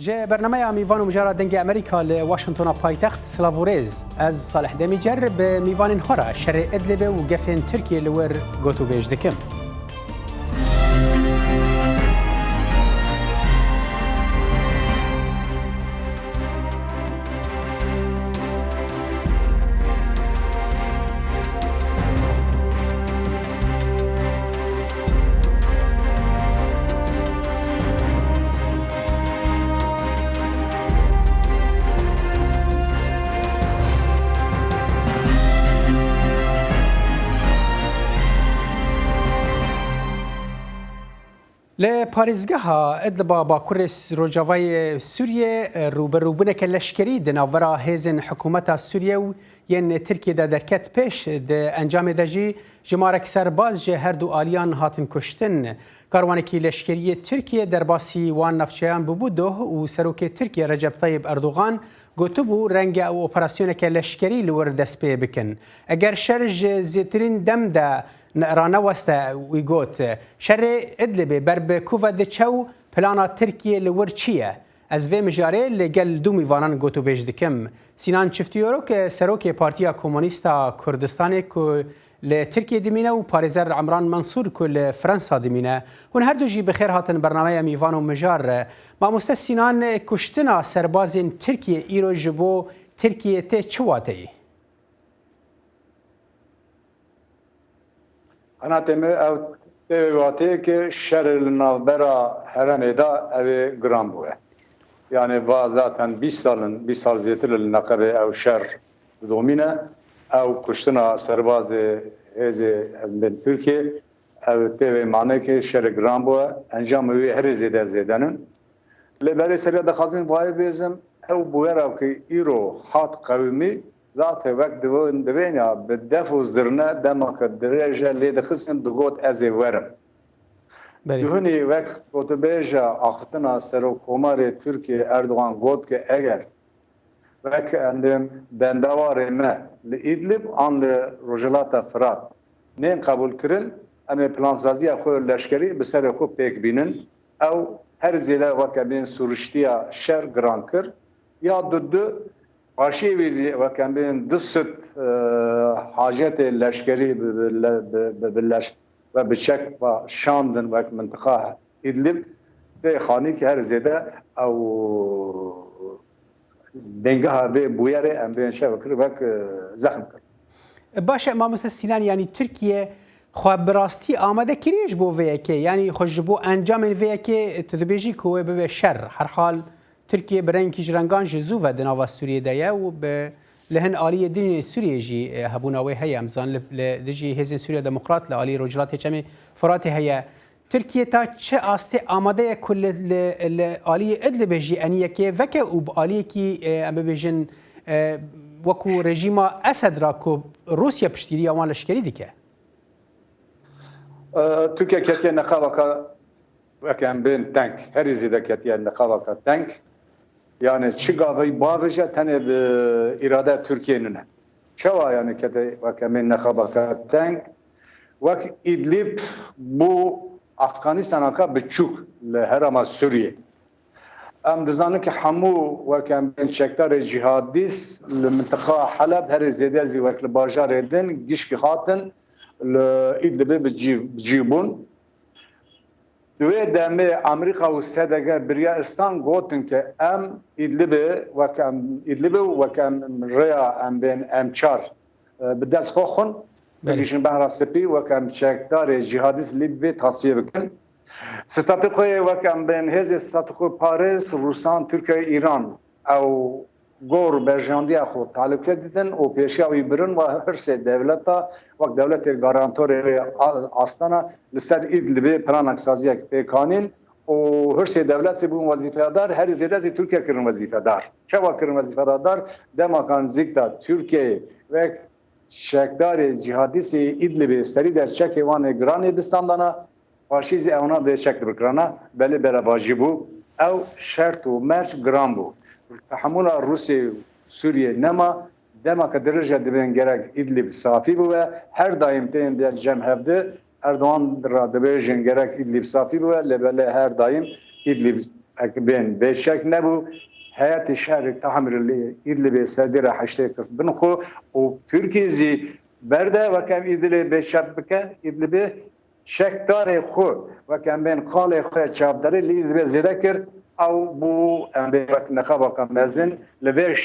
جه برنامه میوان و مجرد دنگ امریکا لواشنطن پایتخت سلاووريز از صالح دمیجر به میوان خورا شر ادلب و گفن ترکیه لور گوتو بیج دکم. لپاریزگاها ادلبا با کرس روجاوای سوریه روبروبونه که لشکری دناورا هزن حکومت سوریه و ین ترکیه دا درکت پیش ده انجام دجی جمارک سرباز جه هر دو آلیان هاتن کشتن کاروانکی لشکری ترکیه در باسی وان نفچیان ببوده و سروک ترکیه رجب طیب اردوغان گوتبو رنگ او اپراسیون که لشکری لور دست پی بکن اگر شرج زیترین دم ده نقرانه وسته ویگوت شر ادلبه بر به کوفا دچو پلانا ترکیه لور چیه از وی مجاره لگل دو میوانان گوتو بیج دکم سینان چفتیورو که سروک پارتیا کمونیستا کردستان که لترکیه دمینه و پاريزر عمران منصور که لفرنسا دمینه هون هر دو جی بخیر هاتن برنامه میوان و مجار ما سینان کشتنا سرباز ترکیه ایرو جبو ترکیه ته چواتی أنا تم أو تبعاتي كشر النابرة هرم دا أو جرامبوه يعني بعضاً 20 سال زيتر النقبة أو شر دومينة أو كشتنا سرباز هذه من تركيا أو تبع معناه كشر جرامبوه أنجام وي هر زيادة زيادن لبالي سريع دخازين باي بيزم أو بوير أو كي إيرو حات قومي ذات وقت دوينيا بالدفو زرنا دمك الدرجة اللي دخسن دقوت أزي ورم دهني وقت قطبيجا أختنا سرو كومار تركيا أردوغان قوت كأجر وقت عندهم بندوار ما لإدلب عن رجلات فرات نين قبول كرن أما بلانسازي أخو اللشكري بسر أخو بيك بينن أو هر زيادة وقت بين سورشتيا شر جرانكر يا ضد آرشیویزی و کم بین دوست حاجت لشکری باللش و بشک و شاندن و منطقه ادلب به خانی که هر زیاده او دنگه ها به بویره ام بین شبکر و زخم کرد. باشه ما مثل سینان یعنی ترکیه خواب براستی آماده کریش بو وی که یعنی خوش بو انجام وی که تدبیجی کوه به شر هر حال ترکیه برای کیجرانگان جزو و دناوا سوریه دایا و به لهن آلی دین سوریه جی هبوناوی هیا امزان لجی هزین سوریه دموکرات لآلی روجلات چمی فرات هیا ترکیه تا چه آسته آماده کل لآلی ادلب جی انیه که وکه او آلی کی ام بجن وکو رژیم اسد را کو روسیا پشتیری آمان لشکری دیگه ترکیه کتیه نخواهد وکم بین تنک هری زیده کتیه نخواهد تنک yani çıgavı bağırıca tane bir irade Türkiye'nin. Çava yani kete vakemin nekhabakaten vak İdlib bu Afganistan'a ka biçuk le herama Suriye. Am dizanı ki hamu vakemin çektar cihadis le mintıqa Halab her zede zivak le bajar edin gişki hatın le İdlib'e bicibun دوی دمه امریکا و سدگه بریاستان گوتن که ام ادلب و کم ریا ام بین ام چار بدست خوخن بگیشن بهر سپی و کم چکدار جهادیس لیبی تصویر بکن ستاتیقوی و کم بین هز ستاتیقوی پاریس روسان ترکیه ایران او گور برژاندی خود تعلق کردن و پیشاوی برن و هر سه دولتا وقت دولت گارانتور آستانا لسر ادلب پلانک سازی پیکانین و هر سه دولت سی بون وظیفه دار هر زیاده از ترکیه کرن وظیفه دار چه وقت کرن وظیفه دار دمکان زیکتا ترکیه و شکدار جهادی سی ادلب سری در چک وان گرانی بستاندانا فاشیز اونا به شکل بکرانا بله برای واجبو او شرط و مرش گران بو تحمل روسیه سوریه نما دما كدرجة دبن جرك إدلب صافي بوا هر دايم تين در جم هفده أردوان را دبيجن جرك إدلب صافي بوا لبلا هر دايم إدلب اكبين بشك نبو حياة الشهر تحمل اللي إدلب صدر حشتي قصد بنخو وتركيا زي برده وكم إدلب بشبكة إدلب شكتار خو وكم بين قال خو شابدار اللي إدلب ذكر أو بو أم بيك نخبة كمزن لبي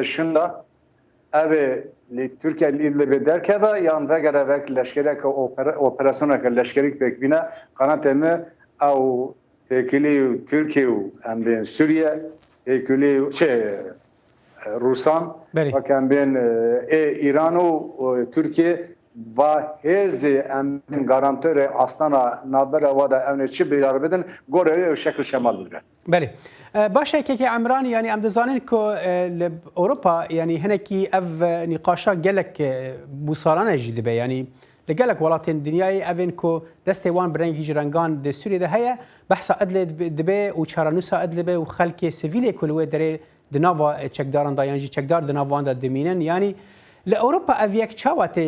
شندا أبي لتركيا اللي إدلب در كذا يعني ذكر ذاك لشكرك أوبراسيونك لشكرك بكبينا قناة أو تكلي تركيا وام بين سوريا تكلي روسان وكان بين ايران وتركيا وهذه ام غارانتور اصلا نابره ودا امن چی بیار بدن گوره شکل شمال بوده. بله باشه که عمران يعني ام دزانين كو اوروبا يعني هنكي اف نقاشا قالك بوصارنا جدبه يعني لقالك ولاتين الدنيا افين كو دستوان برنجي جرانغان د سوريا ده هي بحث ادل دبه وشارانوسا ادلبه وخلك سيفيلي كل دري دنافا تشكدارن دايانجي تشكدار دنافان دا دمينن يعني لاوروبا افيك تشاوت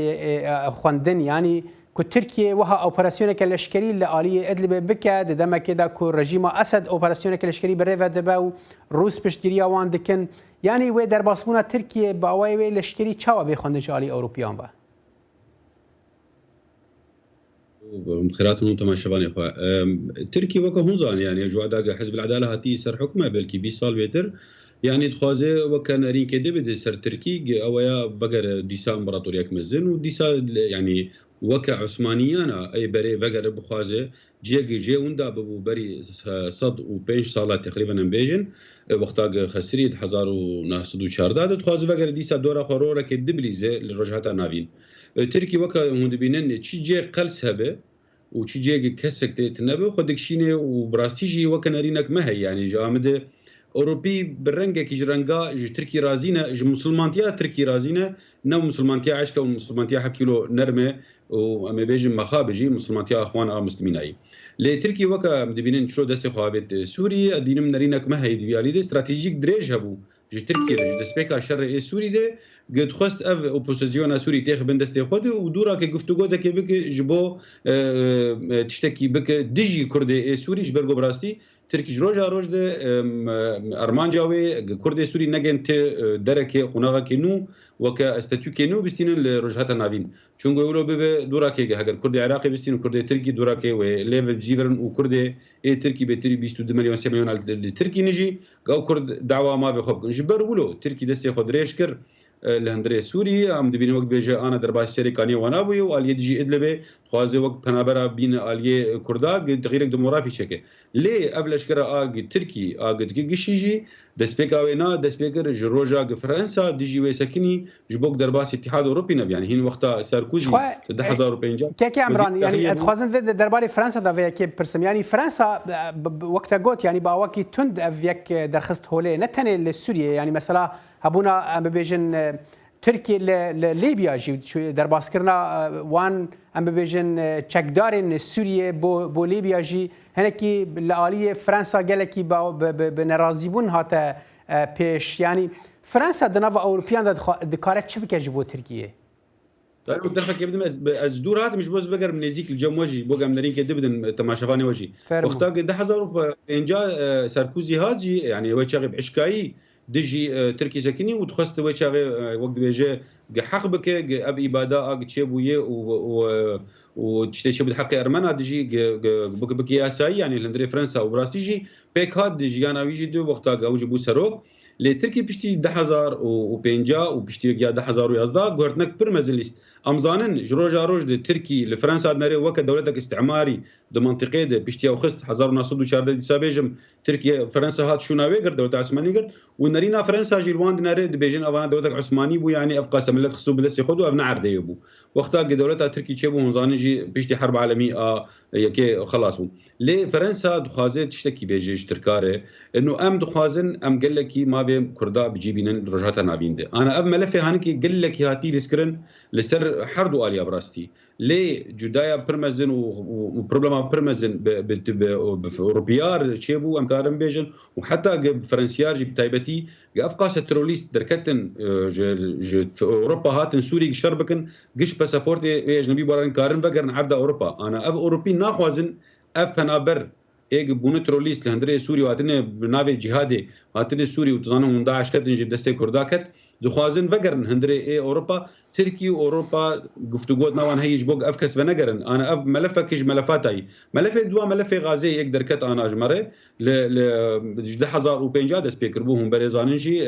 خوندن يعني كو تركيا وها اوبراسيونك الاشكري لاليه ادلبه بكا دما كده كو رجيم اسد اوبراسيونك الاشكري بريفا دبا روس بشتريا وان دكن يعني و در باسمونا تركيا باوي الاشكري تشاوا بخوندن شالي اوروبيان با خيراتهم تماشبان يا اخوة تركي وكا هونزان يعني جوادا حزب العداله هاتي سر حكمه بلكي 20 سال بيتر يعني تخوازي وكا نارين كده بده سر تركي اويا بقر ديسا امبراطوريا مزن وديسا يعني وكا عثمانيانا اي بري بقر بخوازي جي وندا ببو بري صد و5 سالات تقريبا امبيجن وقتا خسريد 1914 تخوازي بقر ديسا دورا خورورا كدبليزه للرجعات نافين تركي وكا هوند بينن تشي جي قلس هبه وتشي جي كسك تنبه خدك شينه وبراستيجي وكا نارينك ما هي يعني جامده اوروبي بالرنجه كي جرنجا تركي رازينه مسلمانتيا تركي رازينه نو مسلمانتيا عشكه ومسلمانتيا حكيلو نرمه وما بيجي مخابجي مسلمانتيا اخوان المسلمين اي لي تركي وكا مدبينن شو دسي خوابت سوريا دينم نارينك ما هي ديالي دي استراتيجيك دريج هبو جي تركيا جي دسبيكا شر اي سوري دي قد خست اف اوبوزيسيون سوري تاخ بندستي خود ودورا كي گفتگو دك بك جبو تشتكي بك دجي كردي اي سوري جبرغو براستي تركي روجا روج ده ارمانجاوي كردي سوري نگنت درك قناغا كنو وكا استاتيو كنو بستين لروجهات نافين چونغو اورو به دورا كي هاگر كردي عراقي بستين كردي تركي دورا كي و ليفل جيبرن وكردي اي تركي بتري 22 مليون 3 مليون تركي نجي قاو كرد دعوه ما بخوب جبر ولو تركي دستي خود ريشكر الهندري سوري ام دبين وقت بيجا انا درباش سيريكاني ونابوي والي دجي ادلبه خوازي وقت بنابرا بين الي كردا تغيير ديموغرافي شكل لي قبل اشكرا اج تركي اج جيشيجي دسبيكاوينا دسبيكر جروجا فرنسا دجي وسكني جبوك درباس اتحاد اوروبي نب يعني هين وقتها ساركوزي 10000 كي عمران يعني اتخوازن في درباري فرنسا دا كي برسم يعني فرنسا وقتها قوت يعني باوكي تند افيك درخست هولي نتني لسوريا يعني مثلا هبونا ام بيجن تركيا لليبيا جي درباس كرنا وان ام بيجن تشكدارين سوريا بو ليبيا جي هناكي الاليه فرنسا قالكي بنرازيبون هاتا بيش يعني فرنسا دنافا اوروبيان دكارت شبكه جبو تركيا طيب درفك يبدأ از دور هات مش بس بقر من نزيك الجو وجي بوقا منرين كده بدن تماشفاني وجي وقتا قد حزر انجا ساركوزي هاجي يعني وجه عشكاي دجي تركي سكني وتخست وشاغي وقت بيجي حق بك اب اباده تشيبويه وتشتي بحق ارمنا دجي بك ياساي يعني لندري فرنسا وبراسيجي بيك هاد دجي انا ويجي دو وقتا اوجي بو سروك لتركي بشتي 10005 وبشتي 10011 غورتنك برمزليست امزانن جروجا روج دي تركي لفرنسا نري وك دولتك استعماري دو منطقه دي بشتي او خست 1914 دي سابيجم تركيا فرنسا هات شوناوي غير دولت عثماني غير ونرينا فرنسا جيلوان نري دي بيجن افانا دولتك عثماني بو يعني ابقى سملت خصو بلس ياخذوا ابن عرض يبو وقتها دولتها تركي تشبو مزاني جي بشتي حرب عالميه يكي خلاص لي فرنسا دخازت تشتكي بيجي تركاره انه ام دخازن ام قال لك ما بين كردا بجيبين رجعتها نابين دي انا اب ملفي هانكي قال لك هاتي لسكرن لسر حردو اليا براستي لي جدايا برمزن وبروبلما برمزن باوروبيار تشيبو ام كارم بيجن وحتى فرنسيار جي بتايبتي افقاس التروليست دركتن في اوروبا هاتن سوري شربكن قش باسابورتي اجنبي بران كارن بقرن عبدا اوروبا انا اب اوروبي ناخوازن اب فنابر ايج بونو تروليست لهندري سوري واتنه بناوي جهادي واتنه سوري وتزانهم داعش كتن جيب دستي كرداكت دخوازن وگرن هندري اي اوروبا تركي اوروبا گفتگوت نوان هيج بوق افكس ونگرن انا اف ملفك ملفاتاي ملف دوا ملف غازي يك دركت انا اجمره ل 2050 دس بيكربوهم بريزانجي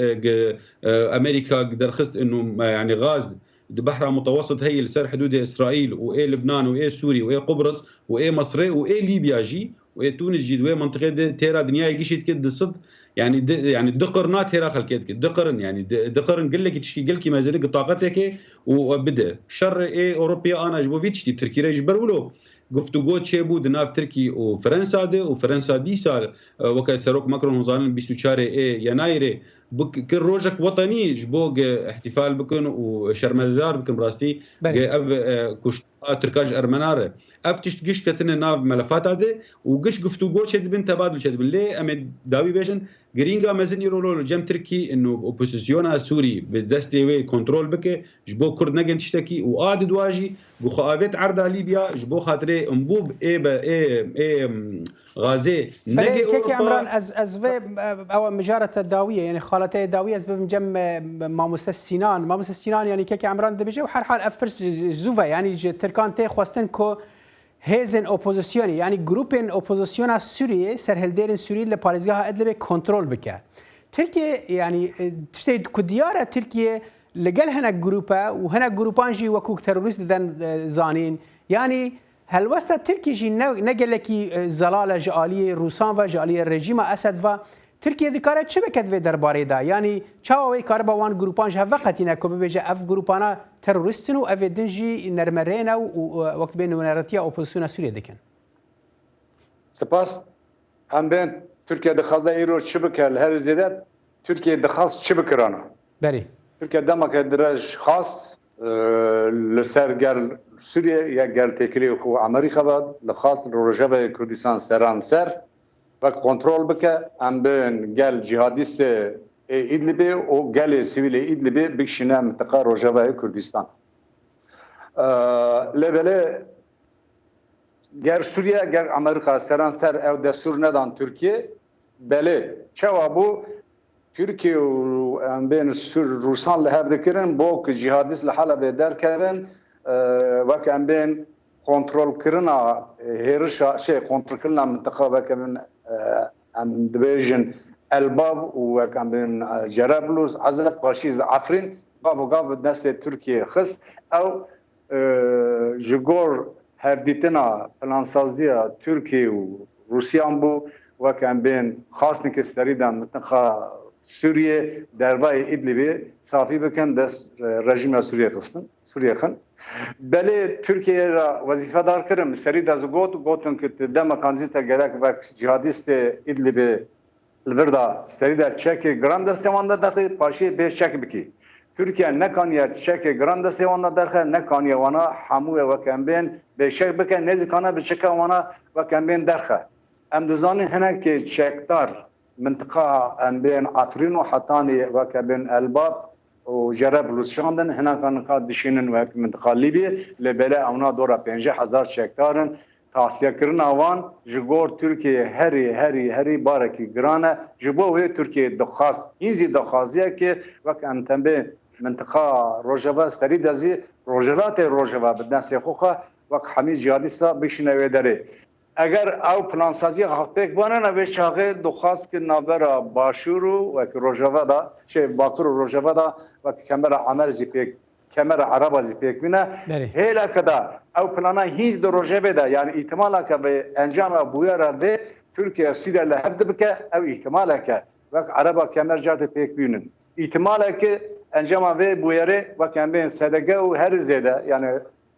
امريكا درخست انه يعني غاز بحر متوسط هي لسر حدود اسرائيل وايه لبنان وايه سوري وايه قبرص وايه مصر وايه ليبيا جي وايه تونس جي وايه منطقه تيرا دنيا يجيشت كد الصد يعني يعني دقرنات هيرا خلكيتك دقرن يعني دقرن قال لك تشكي قال لك ما زالك طاقتك وبدا شر ايه اوروبيا انا جبوفيتش تي تركيا يجبرولو گفتگو چه بود ناف ترکی و فرانسا ده و فرانسا دی سال وقت سروک ماکرون زانن 24 يناير بك كل روجك وطني جبوق احتفال بكن وشرمزار بكن براستي اب كشت تركاج ارمناره افتش قش كتن ناف ملفات هذا وقش گفتگو شد بن تبادل شد بن ليه ام داوي بيشن جرينجا مازن يرولو جم تركي انه اوبوزيسيون سوري بالدستي وي كنترول بك جبو كرد نجن تشتكي وعاد دواجي بخوابت عرض ليبيا جبو خاطري انبوب اي غازي نجي كيكي عمران از او مجاره الداويه يعني خالتي الداويه از بجم ماموس السنان يعني كيكي عمران دبجي وحر حال افرس زوفا يعني تركان تي خواستن كو هزن اپوزیسیونی یعنی گروپن اپوزیسیون سوریه سرهلدرین سوریه لپارێزگاها ادلب کنترل بکه. ترکیه یعنی تشتی کدیاره ترکیه لگل هناك گروپا و هناك گروپان جی وکوک تروریست دن زانین یعنی هل وسط ترکیه جی نگلکی زلال جالی روسان و جالی رژیم اسد و ترکیه دیکاره چه بکد و درباره دا یعنی چاوی کار با وان گروپان جه وقتی نکو ببیجه اف گروپانا تروریستن و اف دنجی نرمرین و وقت بین ونراتیا اپوزیسیون سوریه دکن. سپاس هم بین ترکیه دخواسته ایرو چه بکل هر زیادت ترکیه دخواست چه بکرانا. بله. ترکیه دما که درج خاص لسر گل سوریه یا گل تکلی خو امریکا باد لخواست روجبه کردستان سران سر و کنترل بکه ام بین گل جهادیست ایدلیبی و گل سیویل ایدلیبی بکشینه منطقه روجبه کردستان. لبله گر سوریه گر امریکا سران سر او دستور ندان ترکیه بله چه وابو ترکیه و ام بین روسان لحب دکرن با که جهادیست لحاله بدر کردن و که ام بین کنترل کردن هرشا شيء کنترل کردن منطقه و که من ام دبیجن الباب و که بین جرابلس عزف باشیز عفرین بابو قاب نفس ترکیه خص او جگور هر دیتنا پلانسازی ترکیه و روسیان بو و که بین خاص نکس دریدن منطقه سوریه دروای ادلیبی صافی بکن دست رژیم سوریه قسطن سوریه خن بله ترکیه را وظیفه دار کرم سری دست گوتن که دم کانزیتا گرک و جهادیست ادلیبی الوردا سری در چک گرام دست وانده داخل پاشی به چک بکی ترکیه نکانیه چک گرام دست وانده داخل نکانیه وانا حموه و کمبین به شک بکن نزدیکانه به چک وانا و کمبین داخل ام دزانی هنگ که چکدار منطقه ام بین عفرین و حطانی و کبین الباب و جرابلس شاندن هنا كان دشينن و منطقه ليبيا لبلا اونا دورا 50,000 شکتارن تاسیه کرن اوان جگور ترکیه هری بارکی گرانه جبو و ترکیه دخواست اینزی دخوازیه که وقت انتبه منطقه روجوا سری دزی روجوا بدن سیخوخه وقت حمید جهادیستا بشینه داره اگر او پلانسازی حقیق بانه نوی چاقه دخواست که نابرا باشورو و که روجوا دا چه باکر روجوا دا و که کمر عمر زی پیک کمر عربا زی پیک بینه هیلا کدا او پلانا هیچ در روجوا دا یعنی احتمالا که به انجام بویارا و ترکیه سوریه لحفظ بکه او احتمالا که و عربا کمر جارت پیک بینن احتمالا که انجام و بویاره و کم بین صدقه و هر زیده یعنی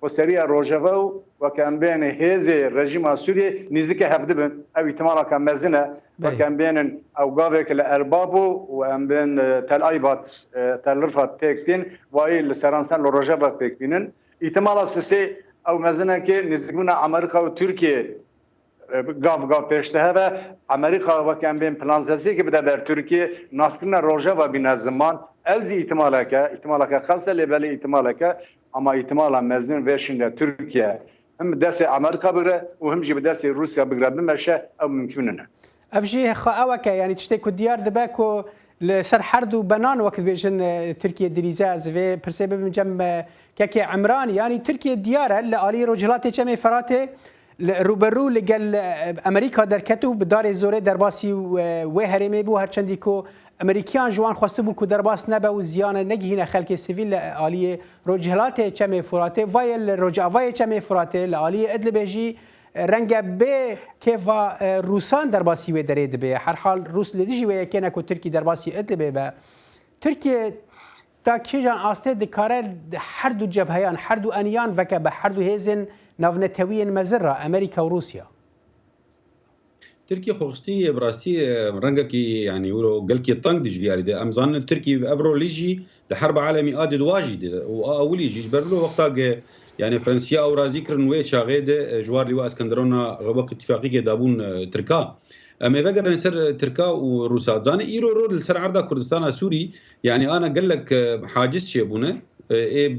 وسريع روجافا وكان بين هذا رژیم سوريا نزدیک هفته بن او احتمالا كان مزنه وكان بين اوقافك الارباب وان بين تل ايبات تل رفات تكتين واي لسرانسان روجافا تكتين احتمالا سي او مزنه كي نزدیکنا امریکا و ترکیه گاف پیشته و امریکا وكان بين پلانسازی که بده در ترکیه ناسکن روجافا بین زمان از احتمالا که خاصه لبلی احتمالا که اما احتمالا مزن وشنده ترکیه هم دست امریکا بگره و هم جی به دست روسیا بگره بمشه او ممکنه نه افجي خاوكا يعني تشتكو ديار دباكو لسر حردو بنان وقت بيجن تركيا دريزا زفي برسبب من جم كاكي عمران يعني تركيا ديارة لآلي رجلاتي كمي فراتي روبرو لقال امريكا دركتو بدار زوري درباسي وهرمي بو هرچندي كو امريكان جوان خواستو بو كو درباس نبا و زيان نگي هنا خلق سيفيل آلي رجلاتي كمي فراتي وايل رجعواي كمي فراتي لآلي ادل بيجي رنگه به کیفا روسان در باسی و درید به هر حال روس لدیجی و یکنه کو ترکی در باسی ادل به ترکیه تا کیجان آسته دکاره هر دو جبهیان هر دو انیان وکه به هر دو هیزن ناونتوی مزره امریکا و روسیا تركيا خوستي براسي رنگكي يعني يقولوا قالكي طنق دي جبياري ده امزان تركي افرو ليجي ده حرب عالمي ادي دواجي ده واولي يجي جبرلو وقتا يعني فرنسيا او رازيكرن وي شاغيده جوار لواء اسكندرونه غبق اتفاقيه دابون تركا اما فكر نسر تركا وروسا زاني ايرو رول سر عرض كردستان سوري يعني انا قال لك حاجز شيبونه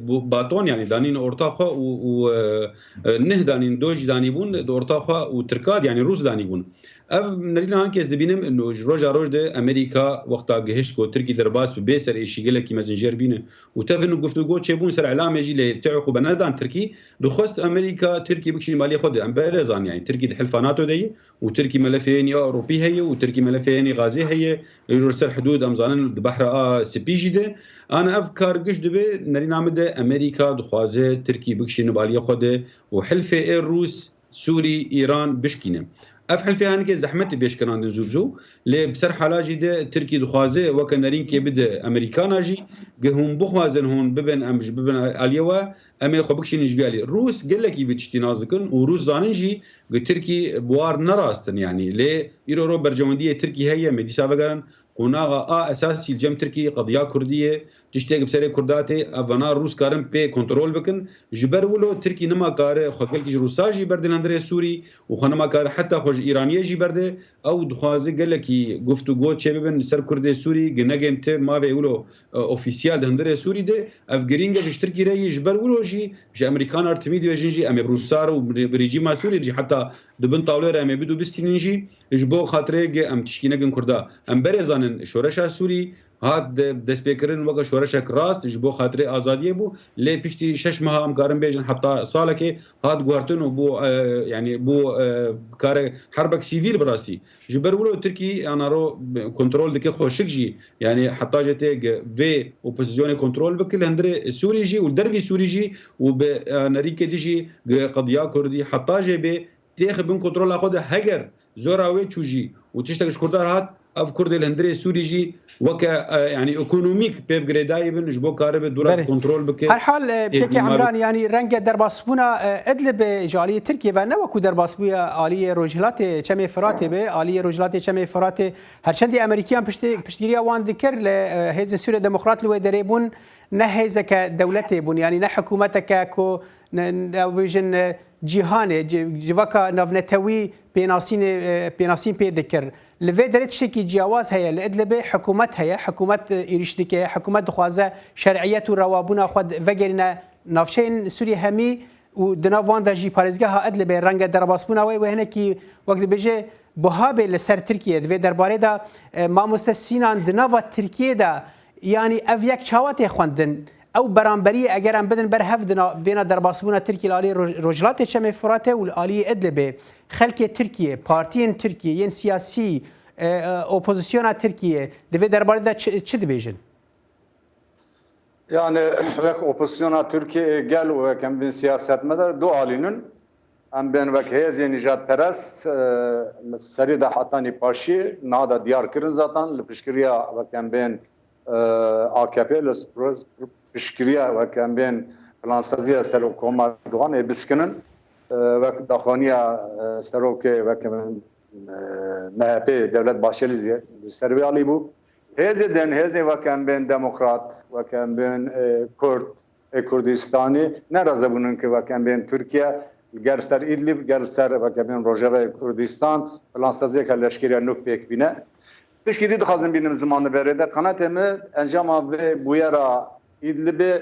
باتون يعني دانين اورتاخا ونه دانين دوج دانيبون اورتاخا وتركاد يعني روس دانيبون اف نرينا هانكيز دبينم انه روجا روج ده امريكا وقتا جهش كو تركي درباس بيسر ايشي قالك مازنجر بينه وتفنو گفتگو تشبون سر اعلام يجي لتعقو بنادان تركي دخست امريكا تركي بكشي مالي خد امبارزان يعني تركي دحلفاناتو دي وتركي ملفين اوروبي هي وتركي ملفين غازي هي يرسل حدود امزان بحر سبيجي ده انا افكار قش دبي نرينا مده امريكا دخوازه تركي بكشي مالي خد وحلفه الروس سوري ايران بشكينه افحل فيها هنك زحمتي بيش كان زوبزو لي بسر حلاجي ده تركي دخوازه وكنارين كي بده امريكان جي هم بخوازن هون ببن امج ببن اليوا اما خبكش نجبيالي روس قال لك يبتشتي نازكن وروس زانجي تركي بوار نراستن يعني لي يرو برجونديه تركي هي مدي سابقا قناغا اساسي الجم تركي قضيه كرديه تشتاق بسري كرداتي افنا روس كارم بي كنترول بكن جبر ولو تركي نما كار خلك روساجي بردن اندري سوري وخنما كار حتى خوج ايرانيه جي برده او دخوازي قال لك گفتگو چبن سر كرد سوري جنگنت ما بيقولوا اوفيسيال اندري سوري ده افغرينج تركي ري جبر ولو جي امريكان ارتميد وجنجي ام بروسار وبريجيما سوري جي حتى دبن طاوله ام بدو بستينجي جبو خاطري ام تشكينگن كردا ام برزانن شورشا سوري هاد دسپیکرین وقت شورشک راست جبو خاطر آزادی بو لی پشتی 6 ماه هم کارم بیجن حتی ساله که هاد گوارتن و بو يعني بو کار حربك سيفيل براسي جبر ولو تركي انا رو كنترول دك خوشك جي يعني حتى جتك في اوبوزيسيون كنترول بكل هندري سوري جي والدربي سوري جي وبنريك ديجي قضيه كردي حتى جي بي تاخذ بن كنترول اخذ هجر زوراوي تشوجي وتشتغل كردار هات اف كرد الهندري سوري جي وك يعني ايكونوميك بيب جريداي بن جبو كارب دور كنترول بك هر حال بيكي عمران يعني رنگ درباسبونا ادلب جاليه تركيا و نوكو درباسبويا اليه رجلات چمي فرات به اليه رجلات چمي فرات هرچندي امريكان پشتيريا وان ذكر لهيز سوريا ديمقراط لو دريبون نه هيزك دولتي بون يعني نه حكومتك كو نوجن جهان جواكا نافنتوي بيناسين بيذكر لفي دريت شكي جواز هي لادلب حكومت هي حكومت ايرشتكه حكومت دخوازه شرعيات وروابونا خد فجرنا نافشين سوريا همي ودنافوان دجي باريزغا ادلب رنگ درباسبونا وي وهنكي وقت بيجي بوهابه لسر تركيا في درباره دا ما مستسينان دنافا تركيا دا يعني افيك چاوات خوندن او برانبري اگر ام بدن بر هفدنا بين درباسبونا تركيا الالي رجلات شمي فراته والالي ادلب خلق تركيا بارتين تركيا ين سياسي اوبوزيسيون تركيا دفي درباره دا چه دبيجن يعني وك اوبوزيسيون تركيا قال وكم بين سياست مدار دو عالينن ام بين وك هيز نجات پرست سريدا حتاني باشي نادا ديار كرن زاتان لبشكريا وكم بين AKP پشکریا و کمبین پلانسازی سروکوما دوان بسکنن و داخانیا سروک و کمبین MHP devlet başçılığı servi alı bu. Heze ve kembin demokrat ve kembin Kürdistan'ı ne razı bunun ki ve kembin Türkiye gerser İdlib gerser ve kembin Rojava Kürdistan pelansazı kalleşkiriya nükbek bine. Tişkidi dixazim benim zamanı verede kanatemi encama ve bu yara İdlib'i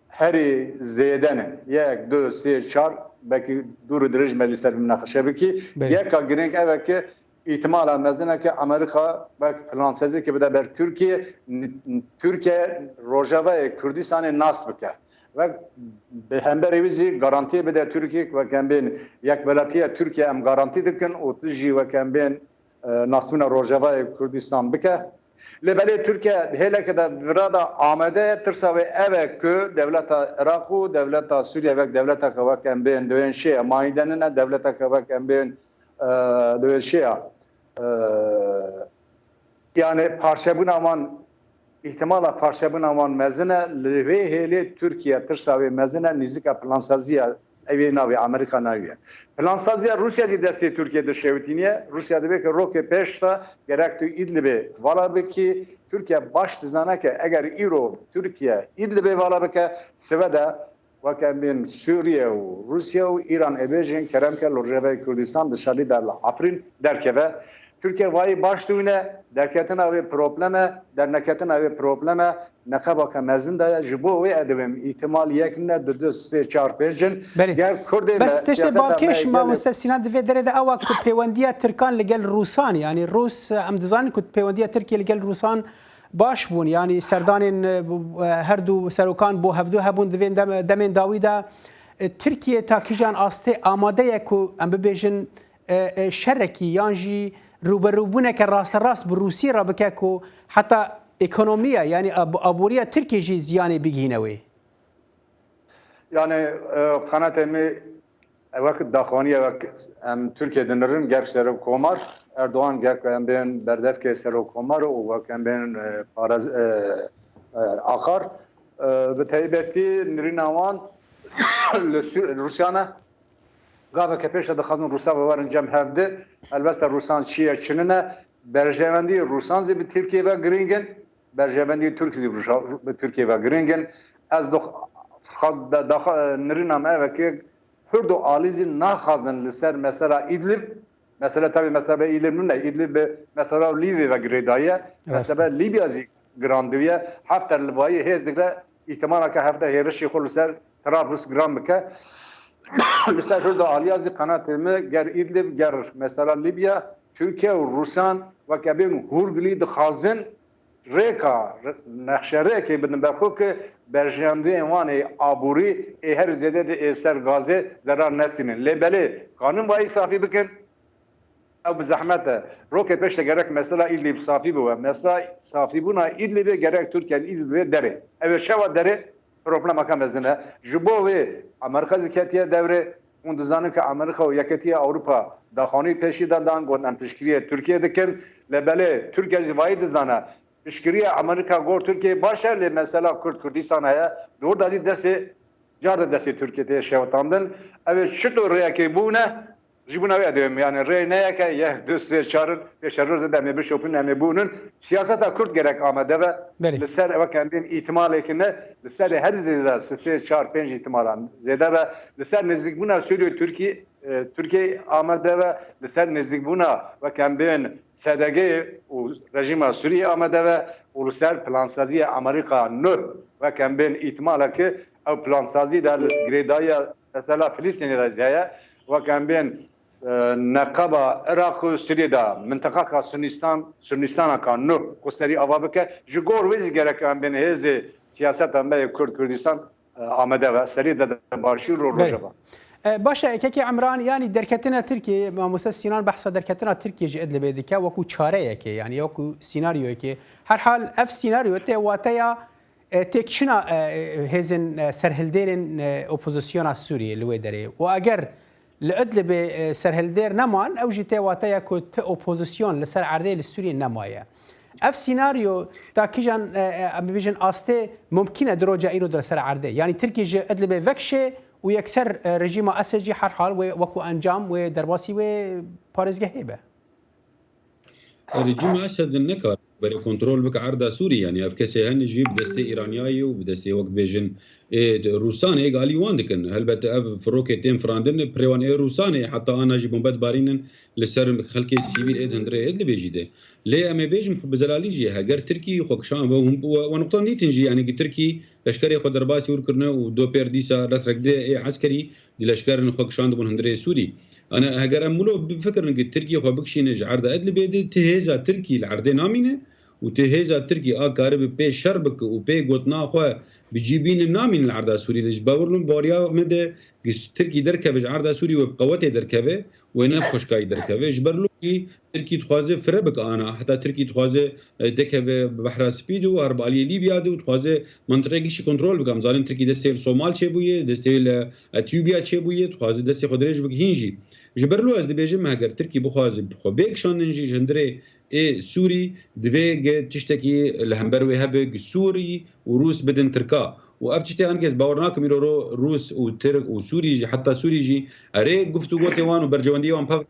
heri zeyden 1 2 3 4 belki duru dirij meclisler münakaşa biki yeka girink evet ki ihtimala mezene ki Amerika bak Fransızı ki bide ber Türkiye Rojava Kürdistan'ı nas bike ve hember evizi garanti bide Türkiye ve kembin yak belatiye Türkiye em garanti dikin o tiji ve kembin nasmına Rojava Kürdistan bike Lebeli Türkiye hele ki de virada amede tırsa ve evet ki devleta Irak'u, devleta Suriye ve devleta kavak embin döven şeye maidenine devleta kavak embin döven şeye yani parçabın aman ihtimala parçabın aman mezine ve hele Türkiye tırsa ve mezine nizika plansaziya evi navi Amerika navi. Plansaziya Rusya'yı desteği Türkiye'de şevitiniye. Rusya'da belki roke peşta gerektiği İdlib'e vala beki Türkiye baş dizana ki eğer İro Türkiye İdlib'e vala beki seveda vaken bin Suriye ve Rusya ve İran ebejin keremke Rojava Kürdistan dışarı derle Afrin derkeve Türkiye vayı baş düğüne derketin abi probleme derneketin abi probleme nekabaka mezinde jibo ve edebim ihtimal yekine düdü se çarpıcın gel Kürdi bes tişte balkeş ma müstesina divê derê de awa ku peywendiya Tirkan li gel Rusan yani Rus em dizanin ku peywendiya Tirkiye li gel Rusan baş bûn yani serdanên her du serokan bo hevdû hebûn divên demên dawî de Tirkiye takîjan astê amade ye ku em bibêjin şerekî yan jî روبروبونك راس راس بروسي ربكاكو حتى ايكونوميا يعني ابوريا تركيا جي زيانه بيجينوي yani kanatemi vakit dakhaniye vakit Türkiye denirin gerçekten komar Erdoğan gerçekten ben berdef kesero komar o vakit ben paraz akar ve teybetti nirinavan Rusyana Gava kepeşa da xazın Rusya ve varın cem hevdi. Elbette Rusan Şiye Çin'ine berjevendi Rusan zibi Türkiye ve Gringen berjevendi Türkiye zibi Türkiye ve Gringen az da nirinam evet ki hurdu alizi naxazın liser mesela İdlib mesela tabi mesela İdlib ne İdlib mesela Libya ve Gredaya mesela Libya zi Grandiye hafter Libya hezdikle ihtimala ki hafter herişi xuluser Trablus Granbike Mesela şurada Aliyazi kanatımı ger İdlib ger mesela Libya, Türkiye ve Rusan ve kabin hurgli dixazin reka nexşere ki bin berxu ki berjandi envani aburi her zede de eser gaze zarar nesinin. Lebeli kanun vay safi bikin ev bi zahmete roke peşte gerek mesela İdlib safi bu mesela safi buna İdlib'e gerek Türkiye İdlib'e deri. Evet şeva deri problem akamezine. Jibo ve Amerika ziketiye devre unduzanı ki Amerika ve yaketiye Avrupa dakhani peşi dadan gonan pişkiriye Türkiye dikin lebele Türkiye zivayı dizana pişkiriye Amerika gor Türkiye başarılı mesela Kürdistan'a doğru da desi carda desi Türkiye'de şevatandın. Evet şu reyake bu ne? Jibuna ve diyorum yani rey neyake ya düz çağırın peşarız da me bişopun me bunun siyasete Kürt gerek amade ve liser ve kendin ihtimal ekine liser her zede size çağır penç ihtimalan zede ve liser nezdik buna söylüyor Türkiye amade ve liser nezdik buna ve kendin SDG o rejime Suriye amade ve ulusal plansaziye Amerika nur ve kendin ihtimal ki o plansazi der Gredaya mesela Filistin'e zaya ve kendin نقابة عراق وسوريا منطقة سنستان كانوا كسري أوابك جور ويز جرك عن بين هذه سياسات أمبي كردستان آمده و سري ده بارشي رو رجبا باشا كي عمران يعني دركتنا تركيا ما مسسينان بحث دركتنا تركيا جد لبيدك وكو شارع كي يعني وكو سيناريو كي هر حال اف سيناريو تي واتيا تكشنا هزن سرهلدين اوبوزيسيون سوريا اللي ودري واجر لأدلب سرهلدير نمان أو جيتي واتايا كوت أوبوزيسيون لسر عردي للسوري نمايا اف سيناريو تاكيجان بيجن أستي ممكنة دروجة إيرو در سر عردي يعني تركي جي أدلب فكشي ويكسر رجيم أسجي حال وكو أنجام ودرباسي وباريزجه هيبة رژیم اسد نکار برای کنترل بک عرض سوری یعنی اف کسی هن جیب دسته ایرانیایی و دسته وقت بیژن روسان ایگالی واندکن هلبت اف فروک تیم فراندن پریوان روسانه حتی آن جیبون بد بارینن لسر خلک سیویل اید هندره اید لبیجیده لی ام بیجم بزلالی جی هگر ترکی خوکشان و نقطه نیتن جی یعنی که ترکی لشکری خود درباسی ورکرنه و دو پردیسا رترکده عسکری دی لشکر خوکشان دبون هندره سوری انا هجر امولو بفكر ان تركيا خو بكشي نج عرضه ادل بيد تهيزا تركي العرضه نامينه وتهيزا تركي كارب بي شربك وبي قطنا خو بجيبين نامين العرضه سوري لج باورلون بوريا مد تركي دركه عرضه سوري وبقوته دركه وين خوشكاي دركه جبرلو كي تركي تخوازه فربك انا حتى تركي تخوازه دكه بحر سبيدو وهرب علي ليبيا دو تخوازه منطقه كيش كنترول بكم زالن تركي دستي الصومال تشبويه دستي اثيوبيا تشبويه تخوازه دستي خدريج بكهينجي جبرلو از دبیجم هگر ترکی بخوازه بخو بیک شاندنجی جندره سوری دوی تشتکی لهمبر و هبگ سوری و روس بدن ترکا و اف تشتي انكس باورناك ميرو روس وترك وسوري جي حتى سوري جي اري قفتو قوتي وان وبرجواندي وان باف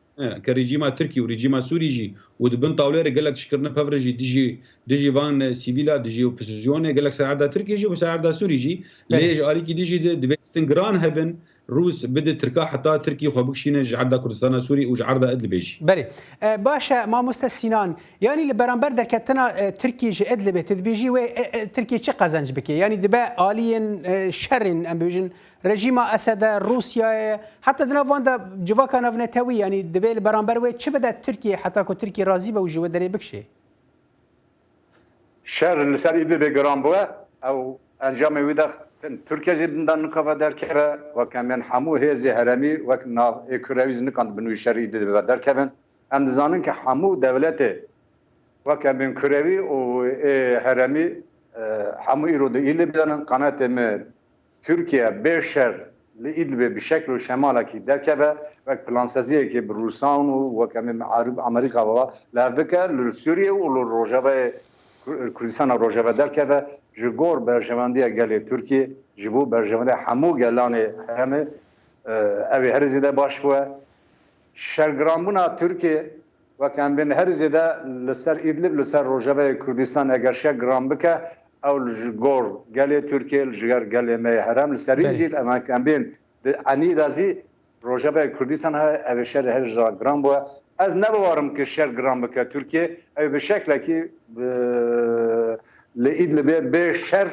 كريجيما تركي وريجيما سوري جي ودبن طاولير قال لك شكرنا بافرجي ديجي فان سيفيلا ديجي اوبوزيسيون قال لك سعردا تركي جي وسعردا سوري جي ليج اريكي ديجي دبستن جران هبن روس بدت تركا حتى تركي خو بكشينه جعردا كردستان سوري وجعردا ادلب بيجي بله باشا ما مستسينان يعني لبرانبر دركتنا تركي جي ادلب تدبيجي و تركي چه قزنج بكي يعني دبا الين شرن ام بيجن رژیم اسد روسیا حتی دنواندا جواکا نفنتوی يعني دبا لبرانبر و چه بده تركي حتى کو تركي راضي به وجو دري بكشي شر لسر ادلب گرانبوه او انجام ویدا ترکیه زیبندان نکاف درکه و کامن حمو هزی هرمی و کنا اکرویز نکند بنوی شری دید درکه هم دزانن که حمو دولت و کامن کروی و هرمی حمو ایرود ایل بدن قنات م ترکیه بشر لإدلب بشكل شمالي كي دركبه وك بلانسازيه كي بروسان و كمان عرب امريكا و لافكا لسوريا و للروجابه كردستان روجابه دركبه جگور برجواندی گلی ترکیه جبو برجواندی همو گلانه همه اوی هر زیده باش بوه شرگرامونا ترکیه و کم بین هر زیده لسر ادلب لسر روجبه کردستان اگر شرگرام بکه او جگور گلی ترکیه جگر گلی می هرم لسر ایزیل اما کم بین انی دازی روجبه کردستان اوی شر هر جرام بوه از نبوارم که شرگرام بکه ترکیه اوی به شکل که لإدلب بشر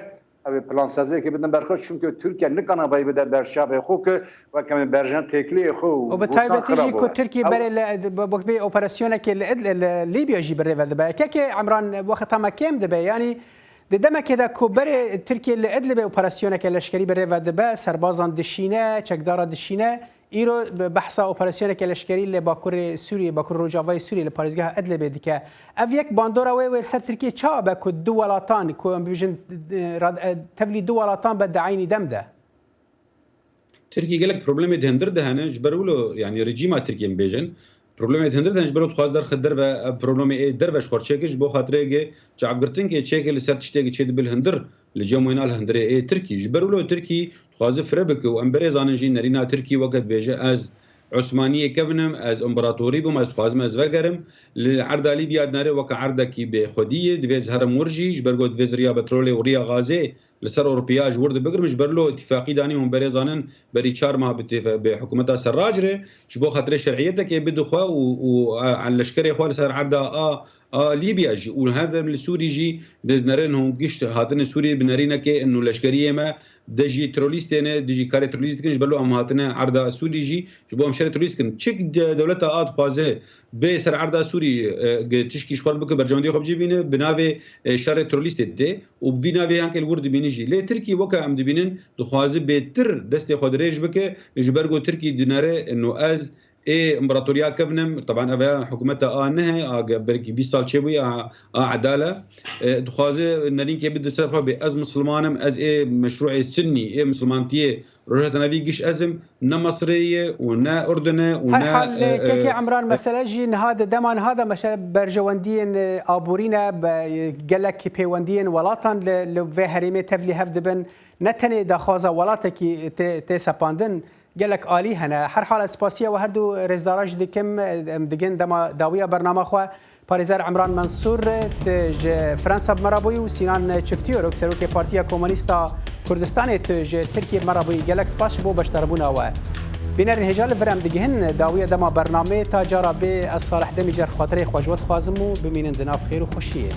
او پلان سازی که بدن برخوش چون که ترکیه نکنه باید بده برشاب خو که و کمی برژن تکلی خو و به تایبتی که ترکیه برای بکبی اپراسیونه که لیبیا جی بره ودبه که عمران وقت ما کم دبه یعنی دما كده كبر تركيا اللي ادلب اوبراسيونه كلاشكري بريفادبا سربازان دشينه چكدارا دشينه ايرو بحثا اوبراسيونه كلاشكري اللي باكور سوريا باكور روجاواي سوريا اللي باريزغا ادلب ديكا افيك باندورا وي سر تركيا تشابا كو دولتان كو بيجن تفلي دولتان بدعيني دمده تركيا قال لك بروبليم دهندر دهنه جبرولو يعني رجيم تركيا بيجن پروبلم هندر دنج برات خواست در خدر و پروبلم در وش خورچکش بو خاطره چعب گرتن که چیک لسر تشتگی چید بل هندر لجموینا الهندر ترکی جبرولو ترکی خواز فربک و امبرز انجی نرینا ترکی وقت بیجه از عثمانیه کبنم از امپراتوری بوم از خوازم از وگرم لعرض لیبیا نره وک عرضکی به خودیه دوز هرم ورجی جبرگو دوز ریا پترول و ریا غازه لسر اوروبیا جورد بگرمش برلو اتفاقی دانی هم برزانن بری 4 ماه به حکومت سراجره جبو خاطر شرعیته که بدو خوا و على لشکری خوا لسر عرض ليبيا جي وهذا من السوري جي نرنهم قشت هاتن سوري بنرينا كي انه لشكريه ما دجي تروليستين دجي كاري تروليست كنج بلو ام هاتنا عرض سوري جي جبوهم شري تروليست كن تشك دولتها خوازه بسر عرض سوري تشكي شوال بك برجوندي خب جيبينه بناوي شري تروليست دي وبناوي هانك الورد بينيجي لي تركي وكا ام دبينن دخوازه بتر دستي خدريج بك جبرغو تركي ديناره انه از امبراطوريه كبنم طبعا ابا حكومتها نهي بركي 20 سال شوي عداله دخوازه نرين كي بده تصرف باز مسلمانم از مشروع سني مسلمانتيه روجت نافيجش ازم نا مصريه ونا اردنه ونا كي عمران مثلا جين هذا دمان هذا مش برجواندين ابورينا قال لك بيواندين ولاتن لو هريمه تفلي هفدبن نتني دخوازه ولاتك تساباندن قال لك آلي هنا هر حال اسباسيا وهردو رزدارج دكم دجن دما داوية برنامج خو پارێزار عمران منسوور فرانسا بمەرابووی و سینان چفتیۆرۆک سەرۆکی پارتیا کۆمۆنیستا کوردستانê tu ji Tirkiye merabûyî gelek spas ji bo beşdarebûna we. Bînerên hêja li vir em digihîn dawiya dema bernamê ta cara bê ez Salih Demî cer xatirê xwe ji we dixwazim û bimînin di nav xêr û xweşiyê.